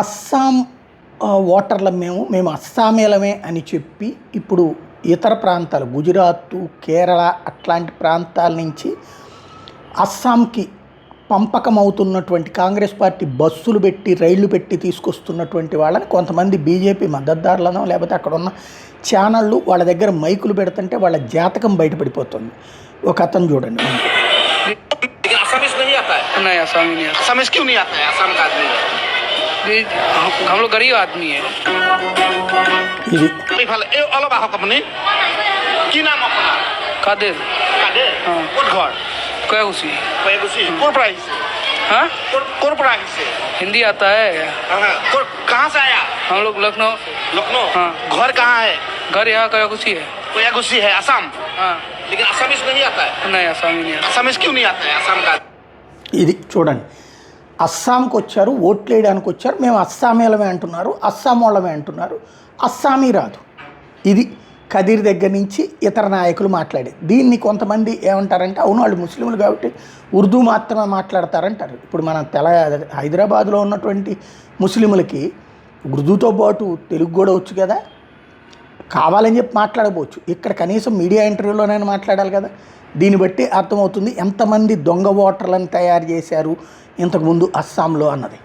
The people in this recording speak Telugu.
అస్సాం ఓటర్లం మేము అస్సామీలమే అని చెప్పి ఇప్పుడు ఇతర ప్రాంతాలు గుజరాత్, కేరళ అట్లాంటి ప్రాంతాల నుంచి అస్సాంకి పంపకమవుతున్నటువంటి కాంగ్రెస్ పార్టీ బస్సులు పెట్టి రైళ్లు పెట్టి తీసుకొస్తున్నటువంటి వాళ్ళని కొంతమంది బీజేపీ మద్దతుదారులనో లేకపోతే అక్కడ ఉన్న ఛానళ్ళు వాళ్ళ దగ్గర మైకులు పెడుతుంటే వాళ్ళ జాతకం బయటపడిపోతుంది. ఒక అతను చూడండి. असमीज नहीं आता है? नहीं, असमी नहीं आता। असमीज क्यों नहीं आता है? असम का आदमी हम लोग गरीब आदमी है। ఇది ए अलग आहो कंपनी की नाम अपना कादिर कादिर हां कौन घर कयगुसी कौन प्राइस हां कौन प्राइस से हिंदी आता है? हां कहां से आया? हम लोग लखनऊ हां घर कहां है? घर यहां कयगुसी है असम हां लेकिन असमीज नहीं आता है? नहीं, असमी नहीं आता। असमीज क्यों नहीं आता है? असम का ఇది చూడండి. అస్సాంకి వచ్చారు, ఓట్లు వేయడానికి వచ్చారు, మేము అస్సామీలమే అంటున్నారు, అస్సాం వాళ్ళమే అంటున్నారు, అస్సామీ రాదు. ఇది కదీర్ దగ్గర నుంచి ఇతర నాయకులు మాట్లాడేది. దీన్ని కొంతమంది ఏమంటారంటే అవును వాళ్ళు ముస్లింలు కాబట్టి ఉర్దూ మాత్రమే మాట్లాడతారంటారు. ఇప్పుడు మన హైదరాబాద్లో ఉన్నటువంటి ముస్లింలకి ఉర్దూతో పాటు తెలుగు కూడా వచ్చు కదా, కావాలని చెప్పి మాట్లాడకపోవచ్చు. ఇక్కడ కనీసం మీడియా ఇంటర్వ్యూలోనైనా మాట్లాడాలి కదా. దీన్ని బట్టి అర్థమవుతుంది ఎంతమంది దొంగ ఓటర్లను తయారు చేశారు ఇంతకుముందు అస్సాంలో అన్నది.